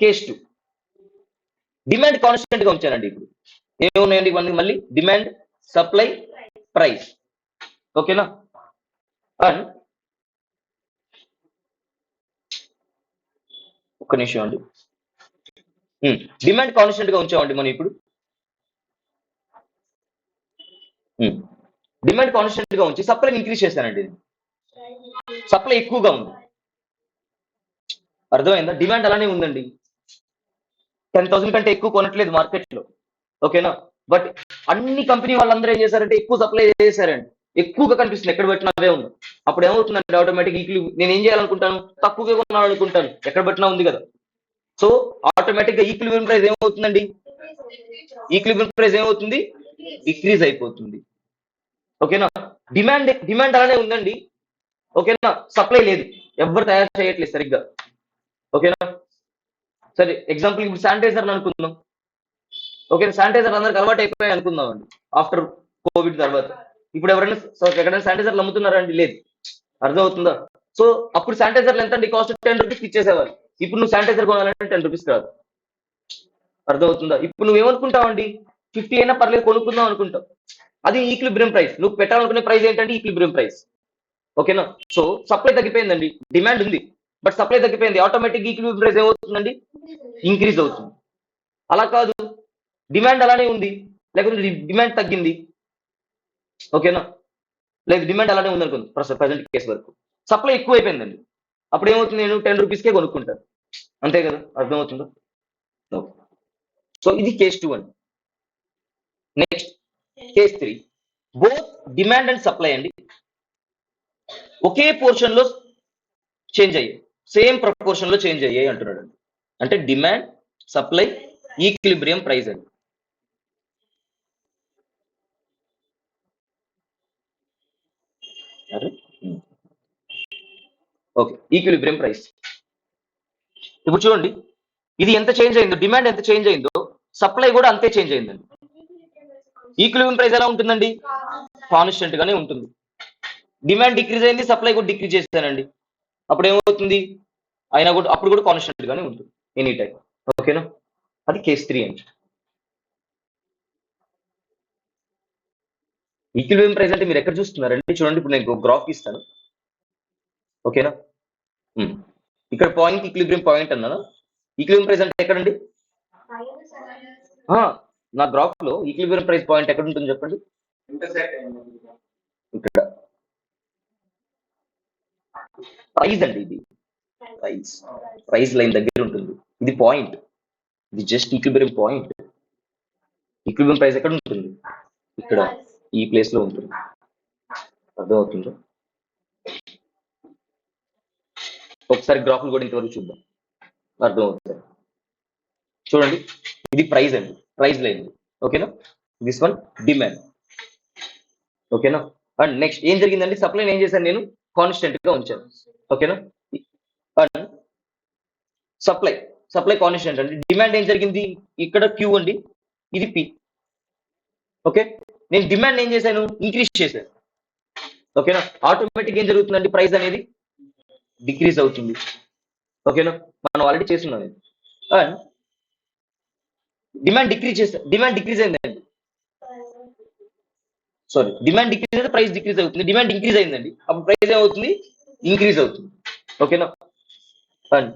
కేస్ 2, డిమాండ్ కాన్స్టెంట్ గా ఉంచానండి. ఇప్పుడు ఏమున్నాయండి ఇవన్నీ, మళ్ళీ డిమాండ్, సప్లై, ప్రైస్. ఓకేనా. అండ్ ఒక్క నిమిషం అండి, డిమాండ్ కాన్స్టెంట్ గా ఉంచామండి మనం. ఇప్పుడు డిమాండ్ కాన్స్టెంట్ గా ఉంచి సప్లై ఇంక్రీజ్ చేశానండి. సప్లై ఎక్కువగా ఉంది, అర్థమైందా. డిమాండ్ అలానే ఉందండి, 10,000 కంటే ఎక్కువ కొనట్లేదు మార్కెట్ లో. ఓకేనా. బట్ అన్ని కంపెనీ వాళ్ళందరూ ఏం చేశారంటే ఎక్కువ సప్లై చేశారండి, ఎక్కువగా కనిపిస్తుంది, ఎక్కడ పెట్టినా అవే ఉంది. అప్పుడు ఏమవుతుందంటే ఆటోమేటిక్ నేను ఏం చేయాలనుకుంటాను, తక్కువగా కొనాలనుకుంటాను, ఎక్కడ పెట్టినా ఉంది కదా. సో ఆటోమేటిక్ గా ఈక్విలిబ్రియం ప్రైస్ ఏమవుతుందండి, ఏమవుతుంది, డిక్రీజ్ అయిపోతుంది. ఓకేనా. డిమాండ్ అలానే ఉందండి, ఓకేనా, సప్లై లేదు, ఎవరు తయారు చేయట్లేదు సరిగ్గా. ఓకేనా, సరే ఎగ్జాంపుల్ ఇప్పుడు శానిటైజర్ అనుకుందాం. ఓకే, శానిటైజర్ అందరికి అలవాటు అయిపోయాయి అనుకుందాం అండి ఆఫ్టర్ కోవిడ్ తర్వాత. ఇప్పుడు ఎవరైనా ఎక్కడైనా శానిటైజర్లు అమ్ముతున్నారా అండి? లేదు. అర్థమవుతుందా? సో అప్పుడు శానిటైజర్లు ఎంత అండి కాస్ట్? 10 రూపీస్ ఇచ్చేసేవాళ్ళు. ఇప్పుడు నువ్వు శానిటైజర్ కొనాలంటే 10 రూపీస్ కాదు. అర్థమవుతుందా? ఇప్పుడు నువ్వు ఏమనుకుంటావండి, 50 అయినా పర్లేదు కొనుక్కుందాం అనుకుంటావు. అది ఈక్విలిబ్రియం ప్రైస్. నువ్వు పెట్టాలనుకునే ప్రైస్ ఏంటంటే ఈక్విలిబ్రియం ప్రైస్. ఓకేనా, సో సప్లై తగ్గిపోయిందండి, డిమాండ్ ఉంది బట్ సప్లై తగ్గిపోయింది, ఆటోమేటిక్ ఈక్విలిబ్రియం ప్రైస్ ఏమవుతుందండి? ఇంక్రీజ్ అవుతుంది. అలా కాదు, డిమాండ్ అలానే ఉంది, లేకపోతే డిమాండ్ తగ్గింది. ఓకేనా, లేదు డిమాండ్ అలానే ఉంది అనుకుంది ప్రజెంట్ కేసు వరకు, సప్లై ఎక్కువ అయిపోయిందండి. అప్పుడు ఏమవుతుంది, నేను 10 రూపీస్కే కొనుక్కుంటాను. అంతే కదా, అర్థమవుతుందా? సో ఇది కేస్ 2 అండి. Next case 3, both demand and supply అండి ఒకే పోర్షన్ లో చేంజ్ అయ్యాయి, సేమ్ ప్రపోర్షన్ లో చేంజ్ అయ్యాయి అంటున్నాడు అండి. అంటే డిమాండ్, సప్లై, ఈక్విలిబ్రియం ప్రైస్ అండి. Okay, equilibrium price. ఇప్పుడు చూడండి, ఇది ఎంత చేంజ్ అయిందో, డిమాండ్ ఎంత చేంజ్ అయిందో సప్లై కూడా అంతే చేంజ్ అయిందండి. ఈక్విలిబ్రియం ప్రైస్ ఎలా ఉంటుందండి? కాన్స్టెంట్ గానే ఉంటుంది. డిమాండ్ డిక్రీజ్ అయింది, సప్లై కూడా డిక్రీజ్ చేస్తానండి, అప్పుడు ఏమవుతుంది? అయినా కూడా అప్పుడు కూడా కాన్స్టెంట్ గానే ఉంటుంది ఎనీ టైం. ఓకేనా, అది కేస్ 3 అండి. ఈక్విలిబ్రియం ప్రైస్ అంటే మీరు ఎక్కడ చూస్తున్నారండి? చూడండి, ఇప్పుడు నేను గ్రాఫ్ ఇస్తాను. ఓకేనా, ఇక్కడ పాయింట్ ఈక్విలిబ్రియం పాయింట్ అన్నాను. ఈక్విలిబ్రియం ప్రైస్ అంటే ఎక్కడండి? నా గ్రాఫ్ లో ఈక్విలిబ్రియం ప్రైస్ పాయింట్ ఎక్కడ ఉంటుంది చెప్పండి? ఇక్కడ ప్రైస్ అండి, ఇది ప్రైస్ లైన్ దగ్గర ఉంటుంది, ఇది పాయింట్, ఇది just equilibrium point. Equilibrium price ఎక్కడ ఉంటుంది? ఇక్కడ ఈ ప్లేస్ లో ఉంటుంది. అర్థమవుతుందో? ఒకసారి గ్రాఫ్లు కూడా ఇంతవరకు చూద్దాం, అర్థమవుతుంది. చూడండి, ఇది ప్రైస్ అండి, ప్రైస్ లైన్. ఓకేనా, దిస్ వన్ డిమాండ్. ఓకేనా, అండ్ నెక్స్ట్ ఏం జరిగిందండి? సప్లై ఏం చేశాను నేను? కాన్స్టెంట్ గా ఉంచాను. ఓకేనా, అండ్ సప్లై కాన్స్టెంట్ అండి. డిమాండ్ ఏం జరిగింది? ఇక్కడ క్యూ అండి, ఇది పి. ఓకే, నేను డిమాండ్ ఏం చేశాను? ఇంక్రీజ్ చేశాను. ఓకేనా, ఆటోమేటిక్ ఏం జరుగుతుందండి? ప్రైస్ అనేది డిక్రీజ్ అవుతుంది. ఓకేనా, మనం ఆల్రెడీ చేస్తున్నాం. అండ్ డిమాండ్ డిక్రీజ్ అయిందండి. సారీ, డిమాండ్ డిక్రీజ్ అయితే ప్రైస్ డిక్రీజ్ అవుతుంది. డిమాండ్ ఇంక్రీజ్ అయిందండి, అప్పుడు ప్రైస్ ఏమవుతుంది? ఇంక్రీజ్ అవుతుంది. ఓకేనా, అండ్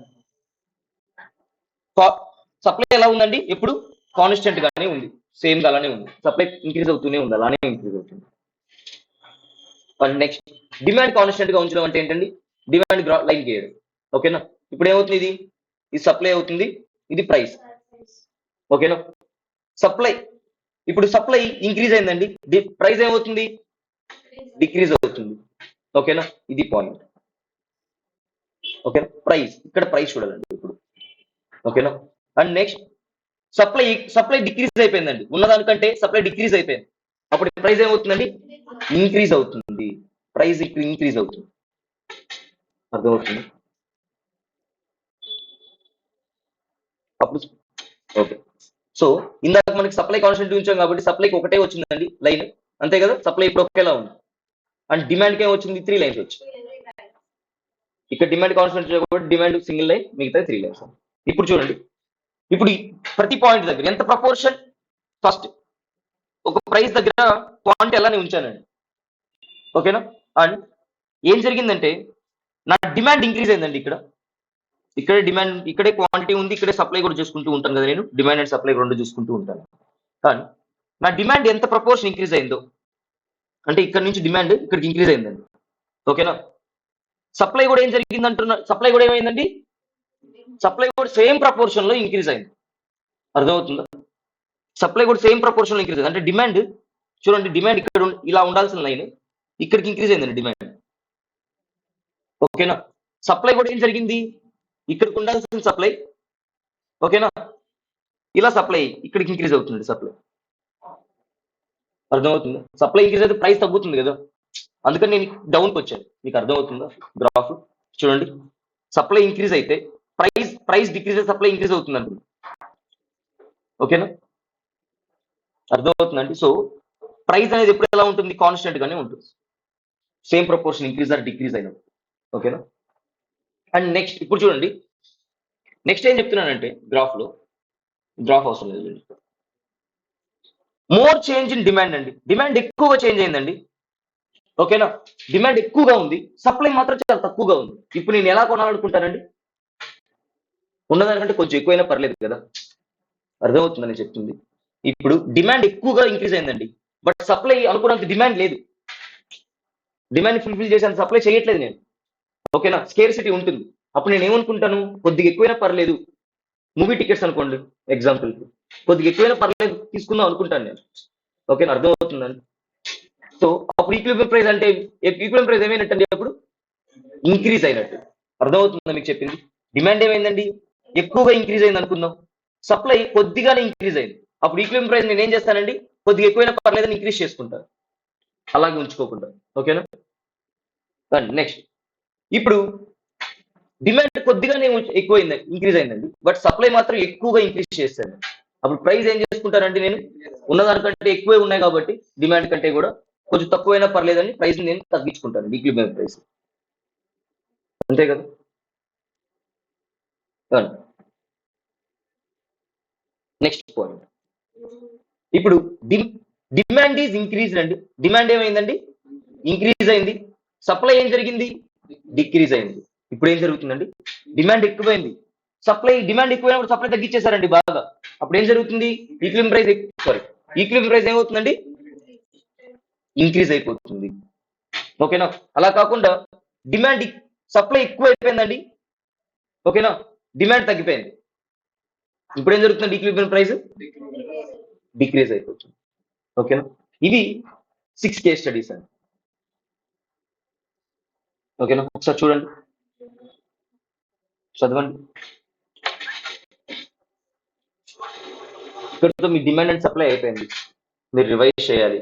సప్లై ఎలా ఉందండి? ఎప్పుడు కాన్స్టెంట్ గానే ఉంది, సేమ్ గా అలానే ఉంది. సప్లై ఇంక్రీజ్ అవుతూనే ఉంది, అలానే ఇంక్రీజ్ అవుతుంది. అండ్ నెక్స్ట్ డిమాండ్ కాన్స్టెంట్ గా ఉంచడం అంటే ఏంటండి? డిమాండ్ లైన్ గీయడం. ఓకేనా, ఇప్పుడు ఏమవుతుంది? ఇది సప్లై అవుతుంది, ఇది ప్రైస్. ఓకేనా, సప్లై ఇప్పుడు సప్లై ఇంక్రీజ్ అయిందండి, ప్రైస్ ఏమవుతుంది? డిక్రీజ్ అవుతుంది. ఓకేనా, ఇది పాయింట్. ఓకేనా, ప్రైస్ ఇక్కడ ప్రైస్ చూడాలండి ఇప్పుడు. ఓకేనా, అండ్ నెక్స్ట్ సప్లై డిక్రీజ్ అయిపోయిందండి, ఉన్నదానికంటే సప్లై డిక్రీజ్ అయిపోయింది, అప్పుడు ప్రైస్ ఏమవుతుందండి? ఇంక్రీజ్ అవుతుంది. ప్రైస్ ఇంక్రీజ్ అవుతుంది. అర్థమవుతుంది? అప్పుడు ఓకే, సో ఇందాక మనకి సప్లై కాన్స్టెంట్ ఉంచాం కాబట్టి సప్లైకి ఒకటే వచ్చిందండి లైన్, అంతే కదా? సప్లై ఇప్పుడు ఒకేలా ఉంది. అండ్ డిమాండ్కి ఏమొచ్చింది? 3 లైన్స్ వచ్చి. ఇక్కడ డిమాండ్ కాన్స్టెంట్ కాబట్టి డిమాండ్ సింగిల్ లైన్, మిగతా 3 లైన్స్. ఇప్పుడు చూడండి, ఇప్పుడు ప్రతి పాయింట్ దగ్గర ఎంత ప్రపోర్షన్? ఫస్ట్ ఒక ప్రైస్ దగ్గర క్వాంటిటీ అలానే ఉంచానండి. ఓకేనా, అండ్ ఏం జరిగిందంటే నా డిమాండ్ ఇంక్రీజ్ అయిందండి. ఇక్కడే డిమాండ్, ఇక్కడే క్వాంటిటీ ఉంది, ఇక్కడే సప్లై కూడా చూసుకుంటూ ఉంటాను కదా నేను, డిమాండ్ అండ్ సప్లై రెండు చూసుకుంటూ ఉంటాను. కానీ నా డిమాండ్ ఎంత ప్రపోర్షన్ ఇంక్రీజ్ అయిందో, అంటే ఇక్కడ నుంచి డిమాండ్ ఇక్కడికి ఇంక్రీజ్ అయిందండి. ఓకేనా, సప్లై కూడా ఏం జరిగింది అంటున్నా? సప్లై కూడా ఏమైందండి? సప్లై కూడా సేమ్ ప్రపోర్షన్ లో ఇంక్రీజ్ అయింది. అర్థమవుతుందా? సప్లై కూడా సేమ్ ప్రపోర్షన్ లో ఇంక్రీజ్ అయింది. అంటే డిమాండ్ చూడండి, డిమాండ్ ఇక్కడ ఇలా ఉండాల్సిన లైన్ ఇక్కడికి ఇంక్రీజ్ అయిందండి డిమాండ్. ఓకేనా, సప్లై కూడా ఏం జరిగింది? ఇక్కడికి ఉండాల్సిన సప్లై, ఓకేనా, ఇలా సప్లై ఇక్కడికి ఇంక్రీజ్ అవుతుంది సప్లై. అర్థమవుతుంది? సప్లై ఇంక్రీజ్ అయితే ప్రైస్ తగ్గుతుంది కదా, అందుకని నేను డౌన్కి వచ్చాను. మీకు అర్థమవుతుందా గ్రాఫ్? చూడండి, సప్లై ఇంక్రీజ్ అయితే ప్రైస్ డిక్రీజ్ అయితే సప్లై ఇంక్రీజ్ అవుతుంది అనుకుంది. ఓకేనా? అర్థమవుతుందండి. సో ప్రైస్ అనేది ఎప్పుడు ఎలా ఉంటుంది? కాన్స్టెంట్ గానే ఉంటుంది, same proportion increase or decrease అయినప్పుడు. ఓకేనా? అండ్ నెక్స్ట్ ఇప్పుడు చూడండి, నెక్స్ట్ ఏం చెప్తున్నానంటే గ్రాఫ్ అవసరం లేదు, మోర్ చేంజ్ ఇన్ డిమాండ్ అండి. డిమాండ్ ఎక్కువగా చేంజ్ అయిందండి. ఓకేనా? డిమాండ్ ఎక్కువగా ఉంది, సప్లై మాత్రం చాలా తక్కువగా ఉంది. ఇప్పుడు నేను ఎలా కొనాలనుకుంటానండి? ఉన్నదానికంటే కొంచెం ఎక్కువైనా పర్లేదు కదా. అర్థమవుతుందని చెప్తుంది. ఇప్పుడు డిమాండ్ ఎక్కువగా ఇంక్రీజ్ అయిందండి, బట్ సప్లై అనుకున్నంత డిమాండ్ లేదు. డిమాండ్ ఫుల్ఫిల్ చేసేంత సప్లై చేయట్లేదు నేను. ఓకేనా? స్కేర్సిటీ ఉంటుంది. అప్పుడు నేను ఏమనుకుంటాను? కొద్దిగా ఎక్కువైనా పర్లేదు. మూవీ టికెట్స్ అనుకోండి ఎగ్జాంపుల్, కొద్దిగా ఎక్కువైనా పర్లేదు తీసుకుందాం అనుకుంటాను నేను. ఓకేనా? అర్థమవుతుందండి. సో అప్పుడు ఈక్విలిబ్రియం ప్రైస్ అంటే ఈక్విలిబ్రియం ప్రైస్ ఏమైనట్టండి? అప్పుడు ఇంక్రీజ్ అయినట్టు. అర్థమవుతుందా మీకు చెప్పింది? డిమాండ్ ఏమైందండి? ఎక్కువగా ఇంక్రీజ్ అయింది అనుకుందాం, సప్లై కొద్దిగానే ఇంక్రీజ్ అయింది. అప్పుడు ఈక్విలిబ్రియం ప్రైస్ నేను ఏం చేస్తానండి? కొద్దిగా ఎక్కువైనా పర్లేదని ఇంక్రీజ్ చేసుకుంటాను, అలాగే ఉంచుకోకుండా. ఓకేనా? నెక్స్ట్ ఇప్పుడు డిమాండ్ కొద్దిగానే ఎక్కువైంది, ఇంక్రీజ్ అయిందండి, బట్ సప్లై మాత్రం ఎక్కువగా ఇంక్రీజ్ చేస్తాను. అప్పుడు ప్రైస్ ఏం చేసుకుంటానంటే నేను ఉన్నదానికంటే ఎక్కువే ఉన్నాయి కాబట్టి డిమాండ్ కంటే కూడా కొంచెం తక్కువైనా పర్లేదని ప్రైస్ నేను తగ్గించుకుంటాను, ఈక్విలిబ్రియం ప్రైస్. అంతే కదా? నెక్స్ట్ పాయింట్, ఇప్పుడు డిమాండ్ ఈజ్ ఇంక్రీజ్ అండి. డిమాండ్ ఏమైందండి? ఇంక్రీజ్ అయింది. సప్లై ఏం జరిగింది? డిక్రీజ్ అయింది. ఇప్పుడు ఏం జరుగుతుందండి? డిమాండ్ ఎక్కువైంది, డిమాండ్ ఎక్కువైనప్పుడు సప్లై తగ్గించేశారండి బాగా. అప్పుడు ఏం జరుగుతుంది? ఈక్విలిబ్రియం ప్రైస్ ఈక్విలిబ్రియం ప్రైస్ ఏమవుతుందండి? ఇంక్రీజ్ అయిపోతుంది. ఓకేనా? అలా కాకుండా డిమాండ్ సప్లై ఎక్కువ అయిపోయిందండి. ఓకేనా? డిమాండ్ తగ్గిపోయింది. ఇప్పుడు ఏం జరుగుతుంది? ఈక్విలిబ్రియం ప్రైస్ డిక్రీజ్ అయిపోతుంది. ఓకేనా? ఇవి 6 కేస్ స్టడీస్ అండి. ఓకేనా? ఒకసారి చూడండి, చదవండి. ఇక్కడితో మీ డిమాండ్ అండ్ సప్లై అయిపోయింది. మీరు రివైజ్ చేయాలి.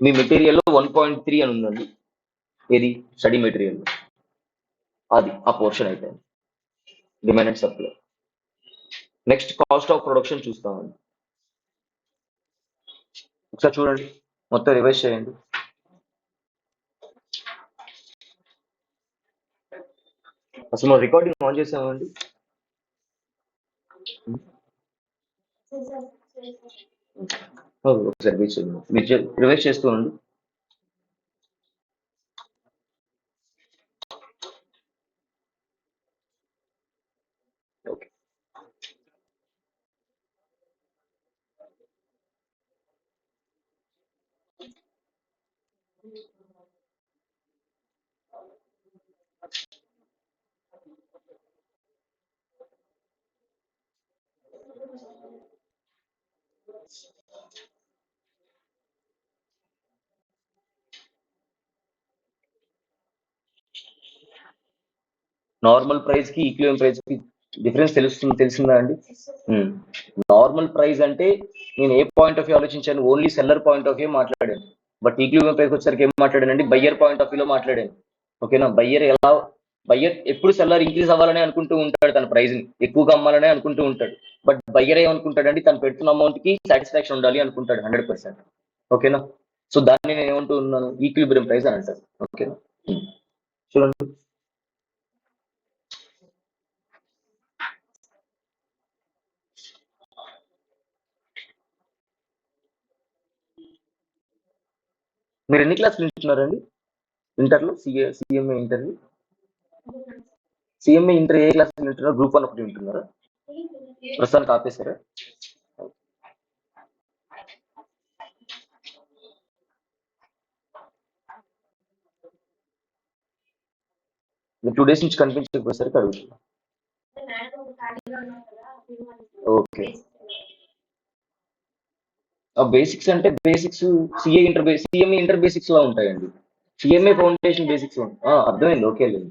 మీ మెటీరియల్లో 1.3 అని ఉందండి, ఏది స్టడీ మెటీరియల్, అది ఆ పోర్షన్ అయిపోయింది, demand and supply. Next cost of production చూస్తామండి. ఒకసారి చూడండి, మొత్తం రివైజ్ చేయండి. అసలు మనం రికార్డింగ్ ఆన్ చేసామండి? ఒకసారి రివైజ్ చేస్తూ ఉండండి. ఓకే, నార్మల్ ప్రైస్ కి ఈక్విలిబ్రియం ప్రైస్ కి డిఫరెన్స్ తెలిసిందా అండి? నార్మల్ ప్రైస్ అంటే నేను ఏ పాయింట్ ఆఫ్ వ్యూ ఆలోచించాను? Only seller point of view మాట్లాడాను. బట్ ఈక్విలిబ్రియం ప్రైస్ వచ్చేసరికి ఏం మాట్లాడానండి? బయ్యర్ పాయింట్ ఆఫ్ వ్యూలో మాట్లాడాను. ఓకేనా? బయ్యర్ ఎప్పుడు సెల్లర్ ఇంక్రీజ్ అవ్వాలని అనుకుంటూ ఉంటాడు, తన ప్రైస్ ని ఎక్కువగా అమ్మాలని అనుకుంటూ ఉంటాడు. బట్ బయ్యర్ ఏమనుకుంటాడండి? తను పెడుతున్న అమౌంట్ కి సాటిస్ఫాక్షన్ ఉండాలి అనుకుంటాడు 100%. ఓకేనా? సో దాన్ని నేను ఏమంటూ ఉన్నాను? ఈక్విలిబ్రియం ప్రైస్ అని అంటారు. ఓకేనా? చూడండి, మీరు ఎన్ని క్లాసులు వింటున్నారండి ఇంటర్లో? సిఎంఏ ఇంటర్వ్యూ, సిఎంఏ ఇంటర్ ఏ క్లాస్ వింటున్నారు? గ్రూప్ 1 ఒకటి వింటున్నారా? ప్రస్తుతానికి ఆపేశారా? 2 డేస్ నుంచి కనిపించకపోయేసరికి అడుగుతున్నా. ఓకే, ఆ బేసిక్స్ అంటే బేసిక్స్ సిఎంఏ ఇంటర్ బేసిక్స్ లా ఉంటాయండి. సిఎంఏ ఫౌండేషన్ బేసిక్స్ అర్థమైంది. ఓకే లేదు,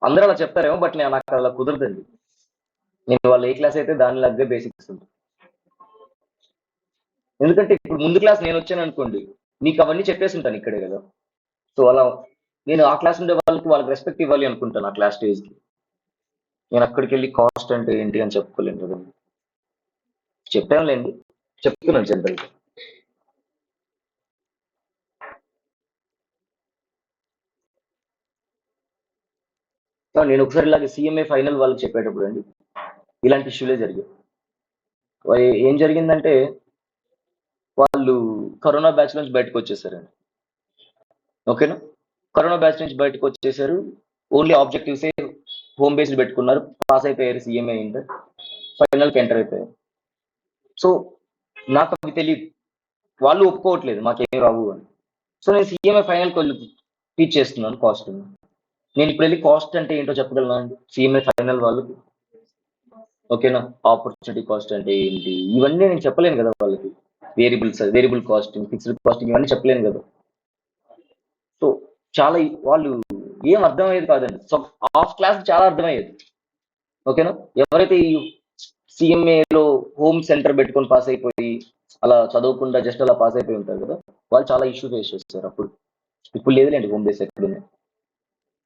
అందరూ అలా చెప్తారేమో, బట్ నాకు అలా కుదరదండి. నేను వాళ్ళు ఏ క్లాస్ అయితే దాని లాగే బేసిక్స్ ఉంటుంది. ఎందుకంటే ఇప్పుడు ముందు క్లాస్ నేను వచ్చాను అనుకోండి, మీకు అవన్నీ చెప్పేసి ఉంటాను ఇక్కడే కదా. సో అలా నేను ఆ క్లాస్ ఉండే వాళ్ళకి రెస్పెక్ట్ ఇవ్వాలి అనుకుంటాను ఆ క్లాస్ స్టేజ్కి. నేను అక్కడికి వెళ్ళి కాస్ట్ అంటే ఏంటి అని చెప్పుకోలేను కదా. చెప్పానులేండి, చెప్తున్నాను జనరల్. నేను ఒకసారి ఇలాగే సిఎంఏ ఫైనల్ వాళ్ళకి చెప్పేటప్పుడు అండి ఇలాంటి ఇష్యూలే జరిగాయి. ఏం జరిగిందంటే వాళ్ళు కరోనా బ్యాచ్ నుంచి బయటకు వచ్చేసారండి. ఓకేనా. కరోనా బ్యాచ్ నుంచి బయటకు వచ్చేసారు. ఓన్లీ ఆబ్జెక్టివ్స్ హోమ్ బేస్డ్ పెట్టుకున్నారు. పాస్ అయిపోయారు సిఎంఏ ఇంటర్, ఫైనల్కి ఎంటర్ అయిపోయారు. సో నాకు అవి తెలియదు, వాళ్ళు ఒప్పుకోవట్లేదు మాకేం రావు అని. సో నేను సిఎంఏ ఫైనల్కి వెళ్ళి టీచ్ చేస్తున్నాను కాస్ట్. నేను ఇప్పుడు వెళ్ళి కాస్ట్ అంటే ఏంటో చెప్పగలను అండి సిఎంఏ ఫైనల్ వాళ్ళకి. ఓకేనా. ఆపర్చునిటీ కాస్ట్ అంటే ఏంటి ఇవన్నీ నేను చెప్పలేను కదా వాళ్ళకి. వేరియబుల్ కాస్టింగ్, ఫిక్స్డ్ కాస్టింగ్ ఇవన్నీ చెప్పలేను కదా. సో చాలా వాళ్ళు ఏం అర్థమయ్యేది కాదండి. సో హాఫ్ క్లాస్ చాలా అర్థమయ్యేది. ఓకేనా. ఎవరైతే ఈ సిఎంఏలో హోమ్ సెంటర్ పెట్టుకొని పాస్ అయిపోయి అలా చదవకుండా జస్ట్ అలా పాస్ అయిపోయి ఉంటారు కదా, వాళ్ళు చాలా ఇష్యూ ఫేస్ చేస్తారు అప్పుడు. ఇప్పుడు లేదులేండి హోమ్ బేస్ ఎక్కడుంది.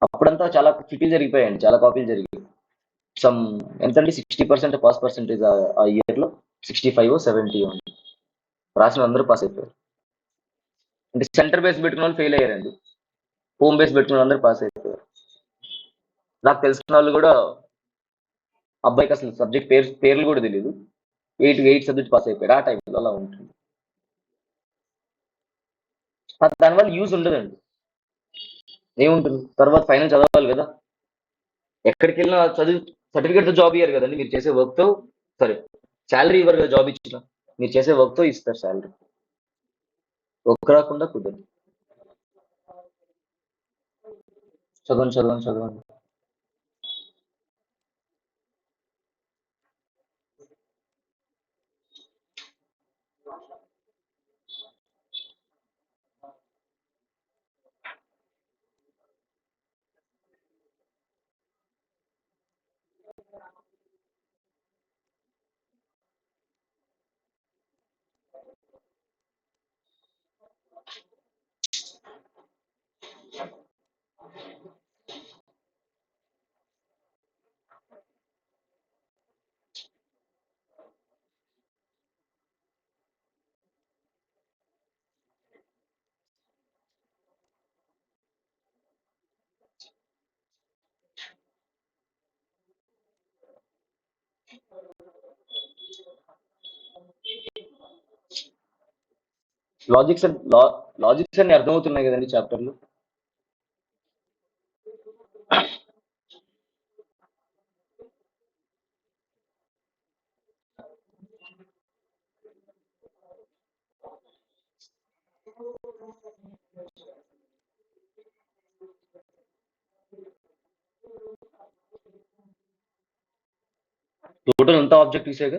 అప్పుడంతా చాలా చిటీలు జరిగిపోయాయండి, చాలా కాపీలు జరిగాయి. సమ్ ఎంతండి 60% పాస్ పర్సెంటేజ్ ఆ ఇయర్లో. 65-70 రాసిన అందరూ పాస్ అయిపోయారు. అంటే సెంటర్ బేస్ పెట్టుకున్న వాళ్ళు ఫెయిల్ అయ్యారండి, హోమ్ బేస్ పెట్టుకున్న అందరూ పాస్ అయిపోయారు. నాకు తెలిసిన వాళ్ళు కూడా అబ్బాయికి అసలు సబ్జెక్ట్ పేర్లు కూడా తెలియదు, 8 సబ్జెక్ట్ పాస్ అయిపోయారు. ఆ టైంలో అలా ఉంటుంది. దానివల్ల యూజ్ ఉండదండి. ఏముంటుంది, తర్వాత ఫైనల్ చదవాలి కదా. ఎక్కడికి వెళ్ళినా చదివి సర్టిఫికేట్తో జాబ్ ఇయ్యారు కదండి, మీరు చేసే వర్క్తో. సరే, శాలరీ ఇవ్వరు కదా జాబ్ ఇచ్చిన, మీరు చేసే వర్క్తో ఇస్తారు శాలరీ. వర్క్ రాకుండా కుదరదు. చదవండి చదవండి చదవండి. లాజిక్స్ లాజిక్స్ అన్ని అర్థమవుతున్నాయి కదండి చాప్టర్లు. టోటల్ అంతా ఆబ్జెక్టివ్సేగా.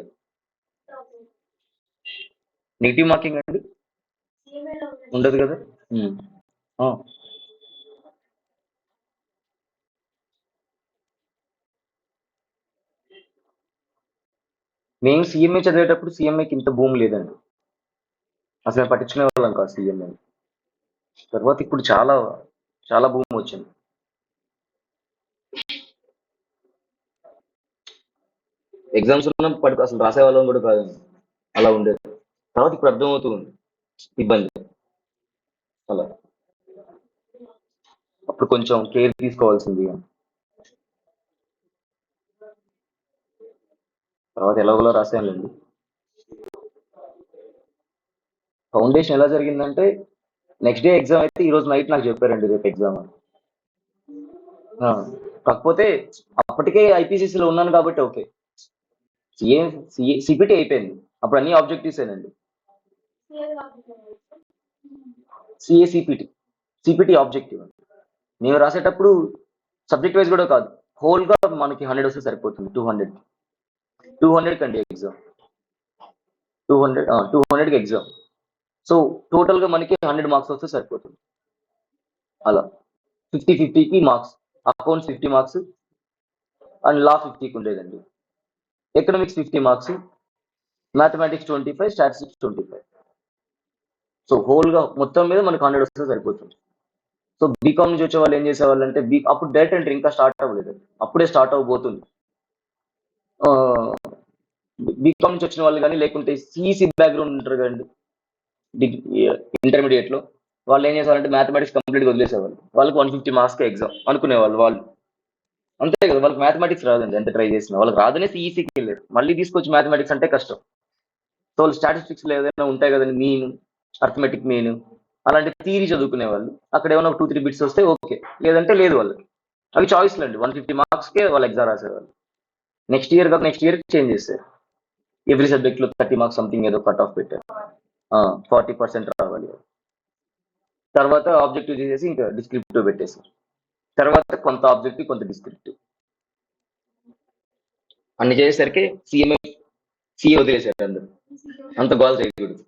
నెగిటివ్ మార్కింగ్ అండి ఉండదు కదా. ఉమ్. ఆ, మేము సిఎంఏ చదివేటప్పుడు సిఎంఏకి ఇంత భూమి లేదండి, అసలు పట్టించుకునే వాళ్ళం కాదు సిఎంఏ. తర్వాత ఇప్పుడు చాలా చాలా భూమి వచ్చింది. ఎగ్జామ్స్ ఉన్న అసలు రాసే వాళ్ళం కూడా కాదు, అలా ఉండేది. తర్వాత ఇప్పుడు అర్థమవుతుంది ఇబ్బంది. అలా అప్పుడు కొంచెం కేర్ తీసుకోవాల్సింది. తర్వాత ఎలాగోలా రాసానులేండి. ఫౌండేషన్ ఎలా జరిగిందంటే నెక్స్ట్ డే ఎగ్జామ్ అయితే ఈ రోజు నైట్ నాకు చెప్పారండి రేపు ఎగ్జామ్ అని. ఆ, కాకపోతే అప్పటికే ఐపీసీసీలో ఉన్నాను కాబట్టి ఓకే. సిఏ సిపిటి అయిపోయింది, అప్పుడు అన్ని ఆబ్జెక్టివ్స్ ఏనండి. CA CPT objective. నేను రాసేటప్పుడు సబ్జెక్ట్ వైజ్ కూడా కాదు, హోల్ గా మనకి 100 వస్తే సరిపోతుంది. 200 కండి ఎగ్జామ్. 200కి ఎగ్జామ్. సో టోటల్ గా మనకి 100 మార్క్స్ వస్తే సరిపోతుంది. అలా 50-50కి marks. Accounts 50 marks and law 50కి ఉండేదండి. Economics 50 marks, mathematics 25, statistics 25. So హోల్గా మొత్తం మీద మనకు 100 వస్తే సరిపోతుంది. సో బీకామ్ నుంచి వచ్చే వాళ్ళు ఏం చేసేవాళ్ళు అంటే అప్పుడు డైరెక్ట్ ఎంట్రీ ఇంకా స్టార్ట్ అవ్వలేదు, అప్పుడే స్టార్ట్ అవ్వబోతుంది. బీకామ్ నుంచి వచ్చిన వాళ్ళు కానీ లేకుంటే సిఈసి బ్యాక్గ్రౌండ్ ఉంటారు కదండి ఇంటర్మీడియట్ లో, వాళ్ళు ఏం చేసేవాళ్ళంటే మ్యాథమెటిక్స్ కంప్లీట్గా వదిలేసేవాళ్ళు. వాళ్ళకి 150 మార్క్స్ ఎగ్జామ్ అనుకునేవాళ్ళు వాళ్ళు. అంతే కదా, వాళ్ళకి మ్యాథమెటిక్స్ రాదండి ఎంత ట్రై చేసినా. వాళ్ళకి రాదనే సిఈసికి వెళ్ళారు, మళ్ళీ తీసుకొచ్చి మ్యాథమెటిక్స్ అంటే కష్టం. సో వాళ్ళు స్టాటిస్టిక్స్ ఏదైనా ఉంటాయి కదండి, మీన్, అర్థమెటిక్ మీన్, అలాంటి థియరీ చదువుకునే వాళ్ళు. అక్కడ ఏమైనా ఒక 2-3 బిట్స్ వస్తే ఓకే, లేదంటే లేదు వాళ్ళకి. అవి చాయిస్లు అండి, 150 మార్క్స్కే వాళ్ళు ఎగ్జామ్ రాసేవాళ్ళు. నెక్స్ట్ ఇయర్ చేంజ్ చేశారు. ఎవ్రీ సబ్జెక్ట్ లో 30 మార్క్స్ సంథింగ్ ఏదో కట్ ఆఫ్ పెట్టారు. 40% రావాలి. తర్వాత ఆబ్జెక్టివ్ చేసేసి ఇంకా డిస్క్రిప్టివ్ పెట్టేశారు. తర్వాత కొంత ఆబ్జెక్టివ్ కొంత డిస్క్రిప్టివ్ అన్ని చేసేసరికి సీఏ వదిలేశారు అందరు. అంత గోల్ చేయకూడదు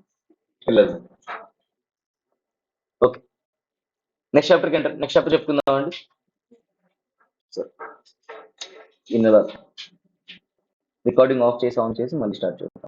పిల్లలు. ఓకే, నెక్స్ట్ చాప్టర్ చెప్పుకుందామండి. సరే, రికార్డింగ్ ఆఫ్ చేసి ఆన్ చేసి మళ్ళీ స్టార్ట్ చేద్దాం.